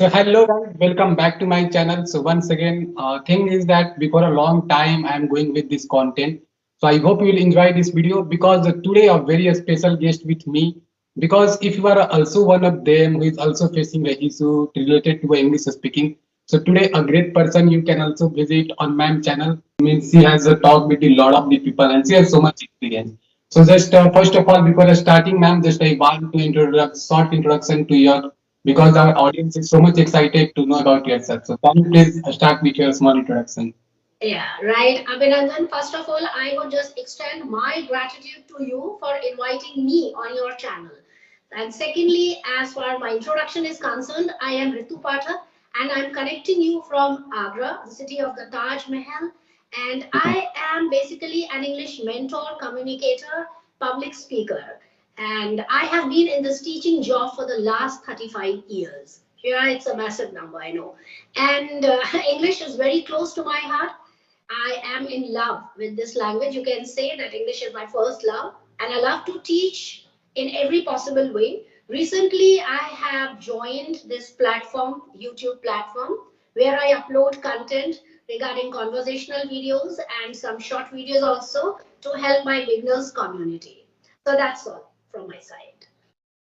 So hello guys, welcome back to my channel. So once again, thing is that before a long time I am going with this content. So I hope you will enjoy this video because today a very special guest with me. Because if you are also one of them who is also facing a issue related to English speaking, so today a great person you can also visit on my channel. Means she has a talk with a lot of the people and she has so much experience. So just first of all, before starting, ma'am, just I want to introduce short introduction to your because our audience is so much excited to know about yourself. So can you please start with your small introduction? Yeah, right. Abhinandan, first of all, I would just extend my gratitude to you for inviting me on your channel. And secondly, as far my introduction is concerned, I am Ritu and I'm connecting you from Agra, the city of the Taj Mahal. And I am basically an English mentor, communicator, public speaker. And I have been in this teaching job for the last 35 years. Yeah, it's a massive number, I know. And English is very close to my heart. I am in love with this language. You can say that English is my first love, and I love to teach in every possible way. Recently, I have joined this platform, YouTube platform, where I upload content regarding conversational videos and some short videos also to help my beginners community. So that's all from my side.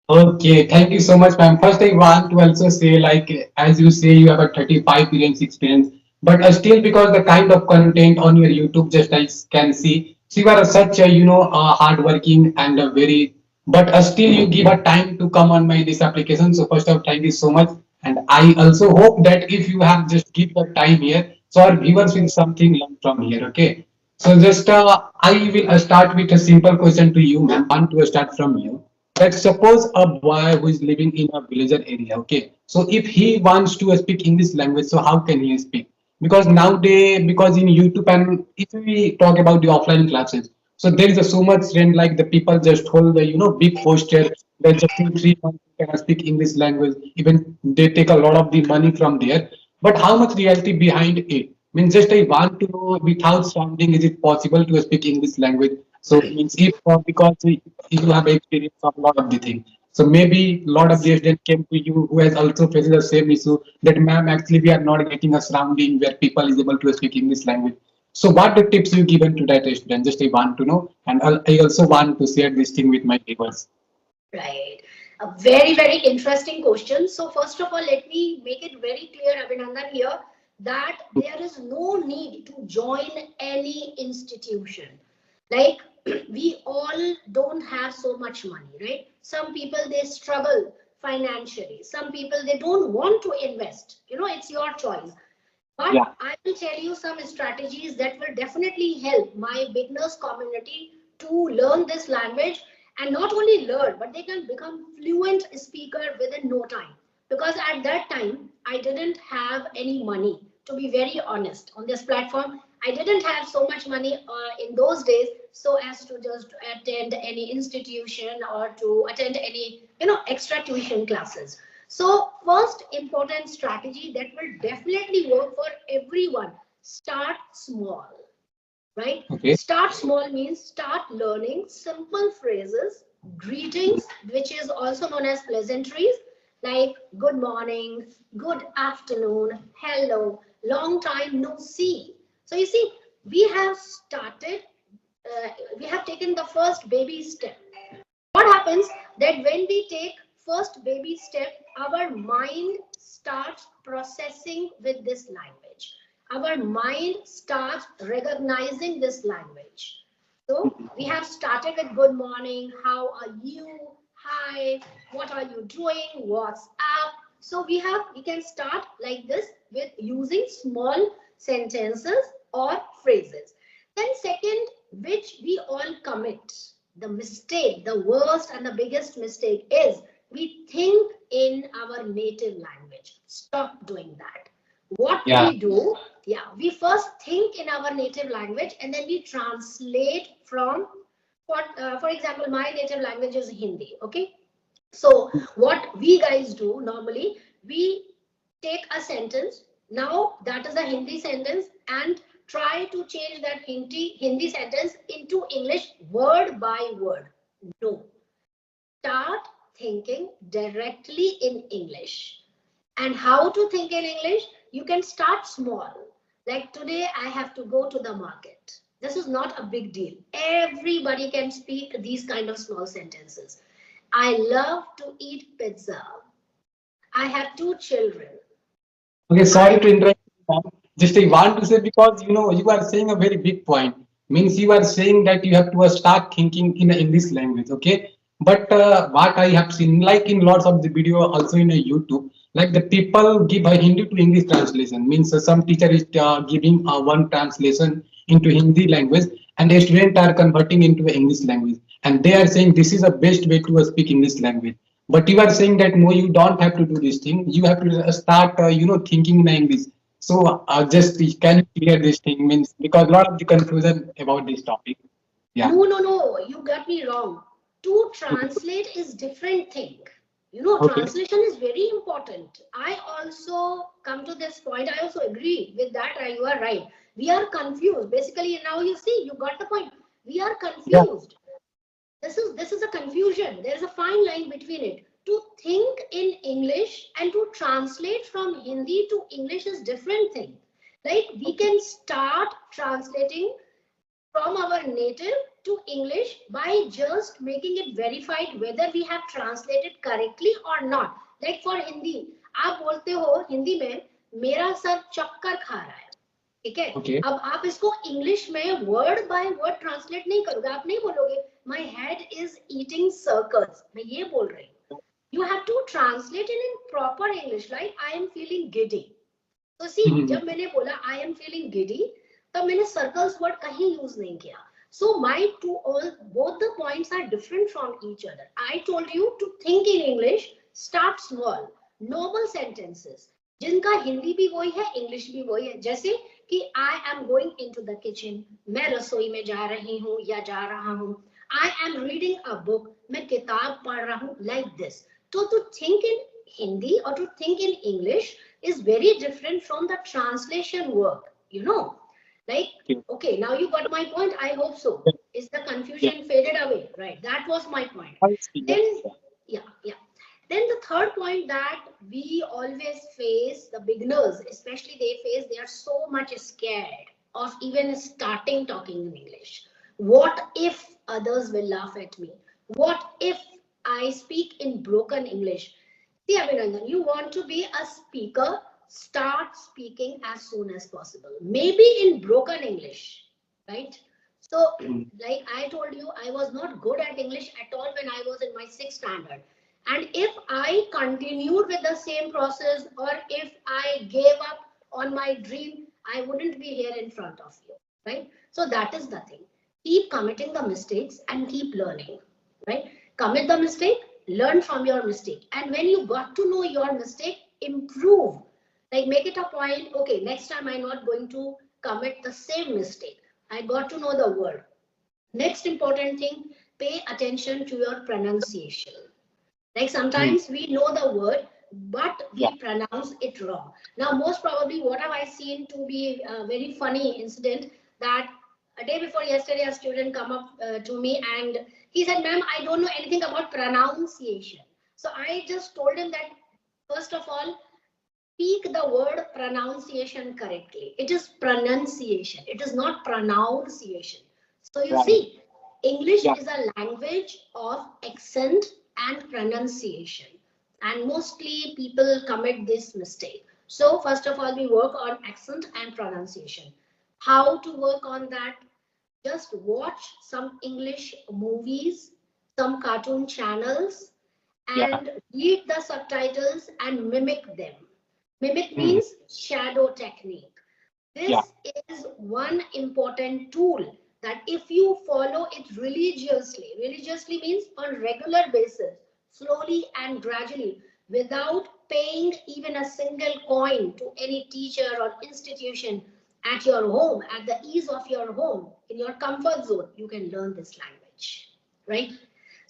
Okay, thank you so much, ma'am. First, I want to also say, like, as you say, you have a 35 years experience, but still, because the kind of content on your YouTube, just I can see, so you are such a, hardworking and a very, but still, you give a time to come on my this application. So, first of all, thank you so much. And I also hope that if you have just give the time here, so our viewers will something learn from here. Okay. So, just I will start with a simple question to you, ma'am. Want to start from you. Let's suppose a boy who is living in a villager area. Okay, so if he wants to speak English language, so how can he speak? Because nowadays, because in YouTube and if we talk about the offline classes, so there is a so much trend like the people just hold the big poster. They just in 3 months you can speak English language. Even they take a lot of the money from there. But how much reality behind it? Means just I want to know without sounding, is it possible to speak English language? So means if because you have experience of a lot of the things. So maybe a lot of the students came to you who has also faced the same issue that ma'am actually we are not getting a surrounding where people is able to speak English language. So what the tips you given to that student? Just I want to know, and I also want to share this thing with my viewers. Right. A very, very interesting question. So, first of all, let me make it very clear, Abhinandan, here that there is no need to join any institution. Like, we all don't have so much money, right? Some people they struggle financially, some people they don't want to invest. It's your choice. But Yeah. I will tell you some strategies that will definitely help my beginners community to learn this language and not only learn, but they can become fluent speaker within no time. Because at that time, I didn't have any money. To be very honest, on this platform, I didn't have so much money in those days, so as to just attend any institution or to attend any extra tuition classes. So first important strategy that will definitely work for everyone, start small, right? Okay. Start small means start learning simple phrases, greetings, which is also known as pleasantries, like good morning, good afternoon, hello, long time no see. So you see, we have started, we have taken the first baby step. What happens that when we take first baby step, our mind starts processing with this language, our mind starts recognizing this language. So we have started with good morning, how are you, hi, what are you doing, what's up. So we can start like this with using small sentences or phrases. Then second, which we all commit, the mistake, the worst and the biggest mistake is we think in our native language. Stop doing that. What Yeah. we do, yeah, we first think in our native language and then we translate from, for example, my native language is Hindi, okay? So what we guys do normally, we take a sentence. Now that is a Hindi sentence and try to change that Hindi sentence into English word by word. No. Start thinking directly in English. And how to think in English? You can start small. Like today, I have to go to the market. This is not a big deal. Everybody can speak these kind of small sentences. I love to eat pizza. I have two children. Okay, sorry I to interrupt. Ma'am. Just I want to say because you are saying a very big point. Means you are saying that you have to start thinking in a English language. Okay, but what I have seen, like in lots of the video, also in a YouTube, like the people give a Hindi to English translation. Means some teacher is giving one translation into Hindi language, and the students are converting into English language, and they are saying this is the best way to speak English language. But you are saying that no, you don't have to do this thing. You have to start, thinking in English. So just can you clear this thing? Means because a lot of the confusion about this topic. Yeah. No, no, no, you got me wrong. To Okay. translate is different thing. Okay. Translation is very important. I also come to this point. I also agree with that. You are right. We are confused. Basically, now you see, you got the point. We are Yeah. confused. This is a confusion. There is a fine line between it. To think in English and to translate from Hindi to English is different thing. Like we Okay. can start translating from our native to English by just making it verified whether we have translated correctly or not. Like for Hindi, आप बोलते हो हिंदी में मेरा sir चक्कर खा रहा है, ठीक है? Okay. अब आप इसको इंग्लिश में वर्ड बाय वर्ड ट्रांसलेट नहीं करोगे, आप नहीं बोलोगे my head is eating circles, मैं ये बोल रही हूँ. You have to translate it in proper English, like I am feeling giddy. तो सी Mhm. जब मैंने बोला आई एम फीलिंग गिडी, तब मैंने सर्कल्स वर्ड कहीं यूज नहीं किया. So my to all both the points are different from each other. I told you to think in English, start small, normal sentences जिनका हिंदी भी वही है इंग्लिश भी वही है. जैसे कि I am going into the kitchen, मैं रसोई में जा रही हूँ या जा रहा हूँ. I am reading a book, मैं किताब पढ़ रहा हूँ, लाइक दिस. तो to think in Hindi or to think in English is very different from the translation work, you know. Like, Okay. okay, now you got my point. I hope so. Yeah. Is the Yeah. confusion faded away? Right. That was my point. I see. Then, Yes. yeah, yeah. Then the third point that we always face, the beginners, especially they are so much scared of even starting talking in English. What if others will laugh at me? What if I speak in broken English? See, Abhinandan, you want to be a speaker, start speaking as soon as possible. Maybe in broken English, right? So, Mhm. like I told you, I was not good at English at all when I was in my sixth standard. And if I continued with the same process or if I gave up on my dream, I wouldn't be here in front of you, right? So that is the thing. Keep committing the mistakes and keep learning, right? Commit the mistake, learn from your mistake. And when you got to know your mistake, improve. Like make it a point, okay, next time I'm not going to commit the same mistake. I got to know the word. Next important thing, pay attention to your pronunciation. Like Mhm. sometimes we know the word, but Yeah. we pronounce it wrong. Now, most probably, what have I seen to be a very funny incident that a day before yesterday, a student come up to me and he said, "Ma'am, I don't know anything about pronunciation." So I just told him that first of all, speak the word pronunciation correctly. It is pronunciation. It is not pronunciation. So you Right. see, English Yeah. is a language of accent and pronunciation. And mostly people commit this mistake. So first of all, we work on accent and pronunciation. How to work on that? Just watch some English movies, some cartoon channels, Yeah. and read the subtitles and mimic them. Mimic Mhm. means shadow technique. Yeah. This is one important tool that if you follow it religiously means on regular basis, slowly and gradually, without paying even a single coin to any teacher or institution, at your home, at the ease of your home, in your comfort zone, you can learn this language, right?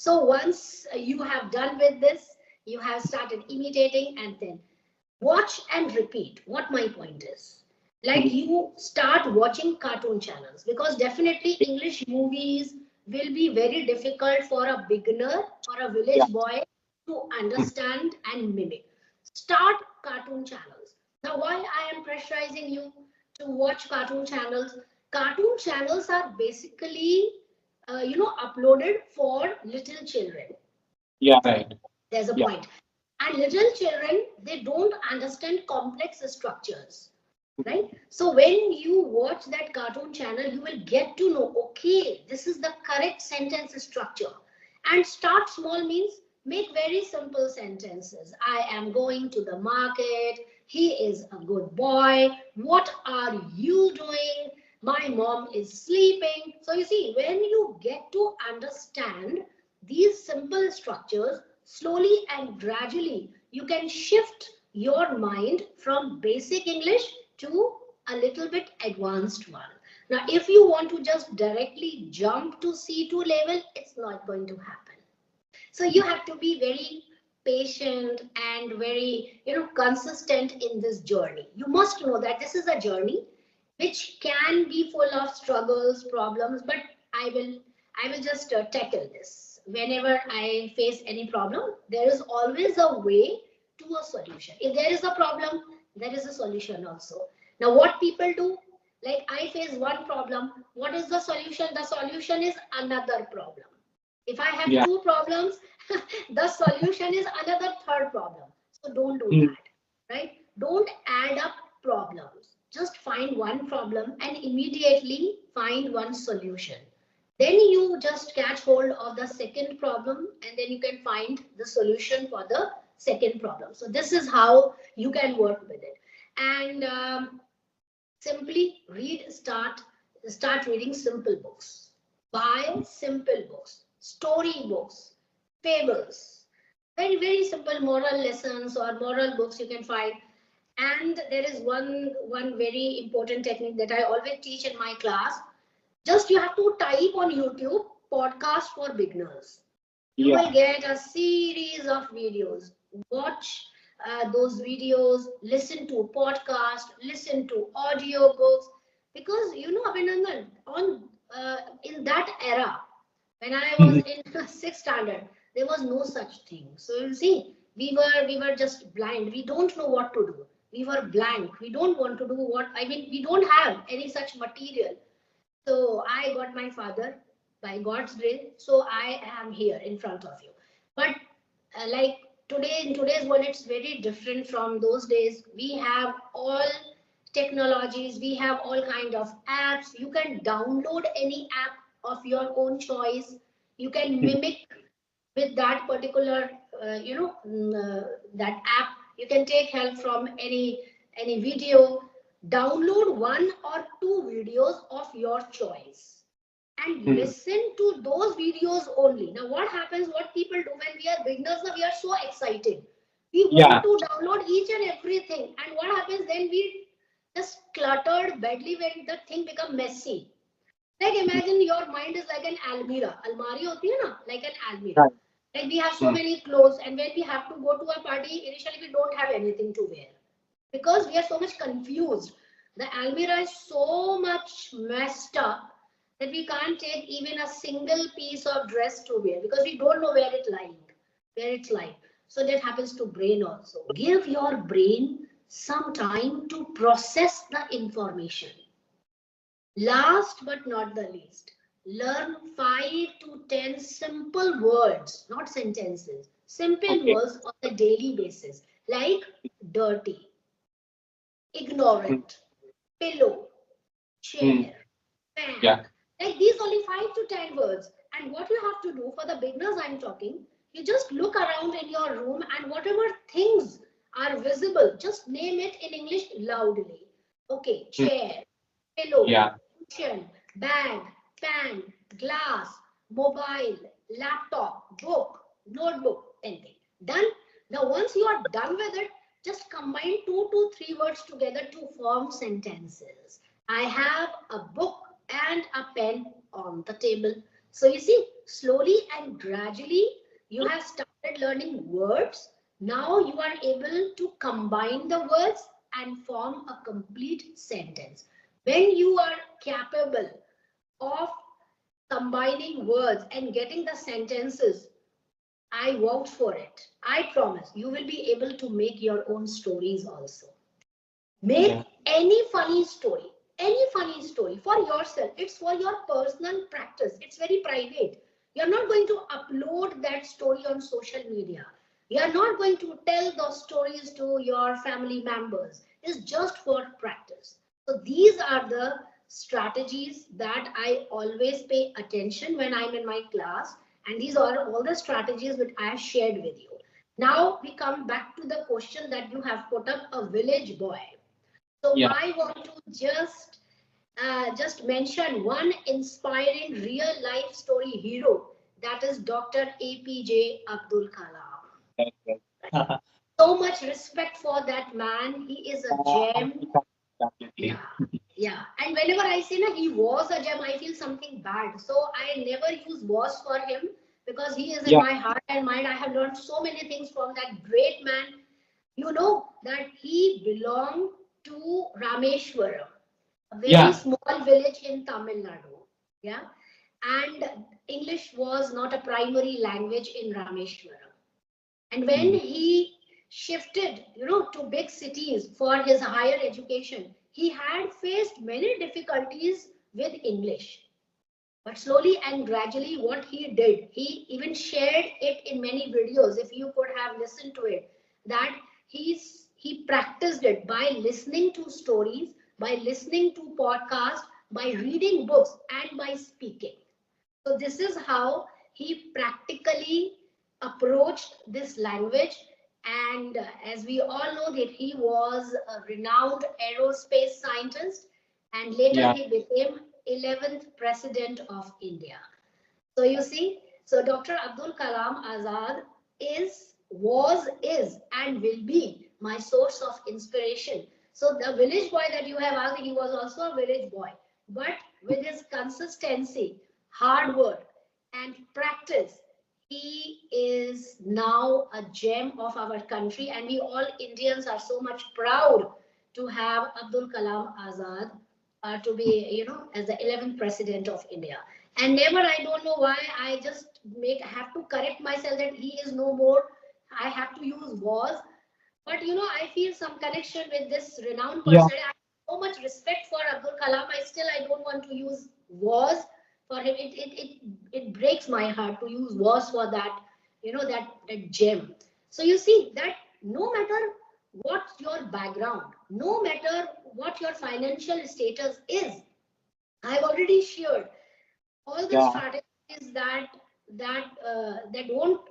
So once you have done with this, you have started imitating and then watch and repeat. What my point is, like Mhm. you start watching cartoon channels because definitely English movies will be very difficult for a beginner or a Yeah. village boy to Mhm. understand and mimic. Start cartoon channels. Now, why I am pressurizing you to watch cartoon channels? Cartoon channels are basically, uploaded for little children. Yeah, right. There's a Yeah. point. And little children, they don't understand complex structures, right? So when you watch that cartoon channel, you will get to know, okay, this is the correct sentence structure. And start small means make very simple sentences. I am going to the market. He is a good boy. What are you doing? My mom is sleeping. So you see, when you get to understand these simple structures, slowly and gradually, you can shift your mind from basic English to a little bit advanced one. Now, if you want to just directly jump to C2 level, it's not going to happen. So you have to be very patient and very, consistent in this journey. You must know that this is a journey which can be full of struggles, problems, but I will I will just tackle this. Whenever I face any problem, there is always a way to a solution. If there is a problem, there is a solution also. Now, what people do, like I face one problem, what is the solution? The solution is another problem. If I have Yeah. two problems, the solution is another third problem. So don't do Mm. that, right? Don't add up problems. Just find one problem and immediately find one solution. Then you just catch hold of the second problem and then you can find the solution for the second problem. So this is how you can work with it. And simply start reading simple books. Buy simple books, story books, fables, very simple moral lessons or moral books you can find. And there is one very important technique that I always teach in my class. Just you have to type on YouTube podcast for beginners. You will Yeah. get a series of videos. Watch those videos, listen to podcast, listen to audio books. Because Abhinandan, on in that era, when I was Mhm. in sixth standard, there was no such thing. So you see, we were just blind. We don't know what to do. We were blank. We don't want to do what I mean. We don't have any such material. So I got my father by God's grace. So I am here in front of you. But like today, in today's world, it's very different from those days. We have all technologies. We have all kind of apps. You can download any app of your own choice. You can Mhm. mimic with that particular, that app. You can take help from any video, download one or two videos of your choice and Mhm. listen to those videos only. Now, what happens, what people do when we are beginners, we are so excited. We want Yeah. to download each and everything. And what happens then? We just cluttered badly when the thing become messy. Like imagine your mind is like an almirah. Almari hoti hai na? Like an almirah. Right. Like we have so Mm. many clothes, and when we have to go to a party, initially we don't have anything to wear because we are so much confused. The almirah is so much messed up that we can't take even a single piece of dress to wear because we don't know where it's lying. So that happens to brain also. Give your brain some time to process the information. Last but not the least, learn 5 to 10 simple words, not sentences, simple Okay. words on a daily basis, like dirty, Mm. ignorant, pillow, Mm. chair, fan. Yeah. Like these only 5 to 10 words. And what you have to do for the beginners I'm talking, you just look around in your room and whatever things are visible, just name it in English loudly. Okay, Mm. chair, pillow, Yeah. cushion, bag, pen, glass, mobile, laptop, book, notebook, anything. Done? Now, once you are done with it, just combine 2 to 3 words together to form sentences. I have a book and a pen on the table. So you see, slowly and gradually, you have started learning words. Now you are able to combine the words and form a complete sentence. When you are capable of combining words and getting the sentences, I vouch for it. I promise you will be able to make your own stories also. Make Yeah. any funny story for yourself. It's for your personal practice. It's very private. You're not going to upload that story on social media. You're not going to tell those stories to your family members. It's just for practice. So these are the strategies that I always pay attention when I'm in my class. And these are all the strategies which I have shared with you. Now we come back to the question that you have put up, a village boy. So Yeah. I want to just mention one inspiring real life story hero, that is Dr. APJ Abdul Kalam. Yes, yes. So much respect for that man. He is a gem. Definitely. Yeah, yeah. And whenever I say na, he was a gem, I feel something bad. So I never use was for him because he is in Yeah. my heart and mind. I have learned so many things from that great man. You know that he belonged to Rameshwaram, a very Yeah. small village in Tamil Nadu. Yeah. And English was not a primary language in Rameshwaram. And when Mhm. he shifted, to big cities for his higher education, he had faced many difficulties with English. But slowly and gradually, what he did, he even shared it in many videos. If you could have listened to it, that he practiced it by listening to stories, by listening to podcasts, by reading books, and by speaking. So this is how he practically approached this language. And as we all know that he was a renowned aerospace scientist, and later Yeah. he became 11th president of India. So you see, so Dr. Abdul Kalam Azad is, and will be my source of inspiration. So the village boy that you have asked, he was also a village boy, but with his consistency, hard work, and practice, he is now a gem of our country, and we all Indians are so much proud to have Abdul Kalam Azad to be, as the 11th president of India. And never, I don't know why, I just have to correct myself that he is no more. I have to use was. But I feel some connection with this renowned Yeah. person. I have so much respect for Abdul Kalam. I don't want to use was for him. It breaks my heart to use was for that, that gem. So you see that no matter what your background, no matter what your financial status is, I've already shared all the Yeah. strategies that don't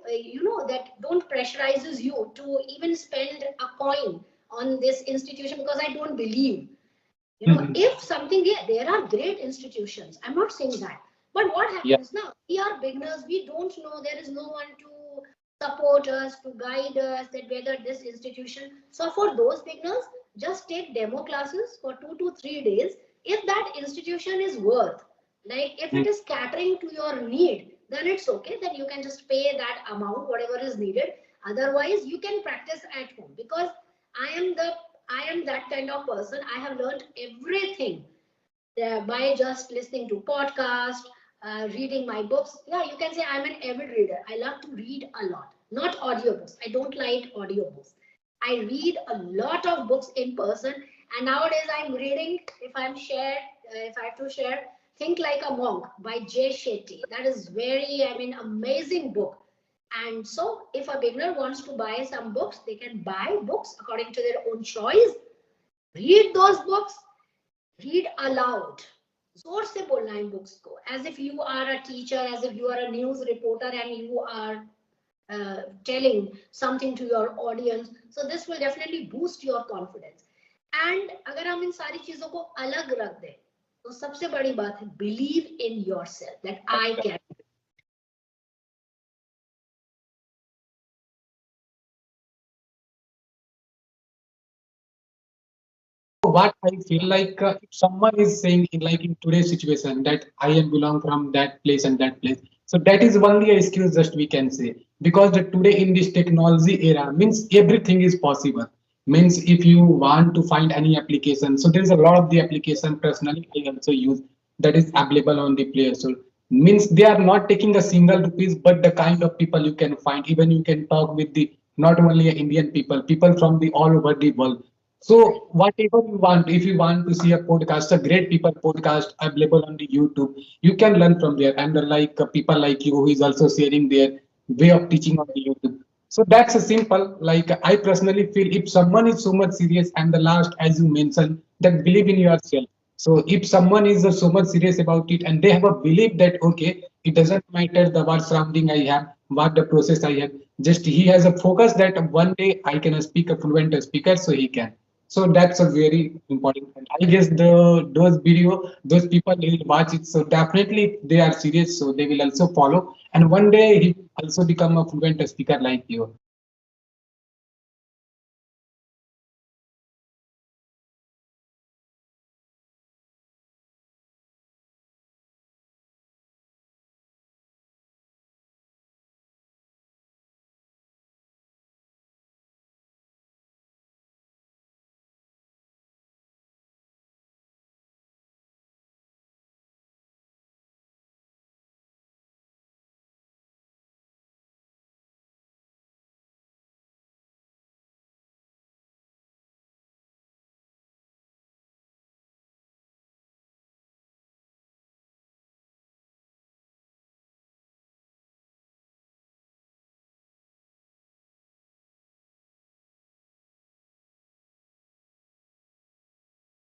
that don't pressurizes you to even spend a coin on this institution, because I don't believe, Mhm. if something, yeah, there are great institutions, I'm not saying that, but what Yeah. happens now, we are beginners, we don't know, there is no one to support us, to guide us, that whether this institution. So for those beginners, just take demo classes for 2 to 3 days. If that institution is worth, like if it Mhm. is catering to your need, then it's okay, then you can just pay that amount whatever is needed. Otherwise you can practice at home, because i am the I am that kind of person. I have learned everything by just listening to podcast, reading my books. Yeah, you can say I'm an avid reader. I love to read a lot, not audiobooks. I don't like audiobooks. I read a lot of books in person, and nowadays I'm reading. If I have to share, Think Like a Monk by Jay Shetty. That is very, I mean, amazing book. And so, if a beginner wants to buy some books, they can buy books according to their own choice. Read those books, read aloud, जोर से बोलना है books को, as if you are a teacher, as if you are a news reporter and you are telling something to your audience. So this will definitely boost your confidence. And अगर हम इन सारी चीजों को अलग रख दें, तो सबसे बड़ी बात है, believe in yourself that I can. So what I feel like, if someone is saying in like in today's situation that I am belong from that place and that place, so that is only a excuse just we can say, because the today in this technology era means everything is possible. Means if you want to find any application, so there is a lot of the application personally I also use that is available on the Play Store. means they are not taking a single rupees, but the kind of people you can find, even you can talk with the not only Indian people, people from the all over the world. So Right. whatever you want, if you want to see a podcast, a great people podcast available on the YouTube, you can learn from there. And like people like you who is also sharing their way of teaching on the YouTube. So that's a simple. Like I personally feel, if someone is so much serious, and the last, as you mentioned, that believe in yourself. So if someone is so much serious about it, and they have a belief that okay, it doesn't matter the what surrounding I have, what the process I have, just he has a focus that one day I can speak a fluent speaker, so he can. So that's a very important point. I guess those video, those people they will watch it. So definitely if they are serious, so they will also follow. And one day he will also become a fluent speaker like you.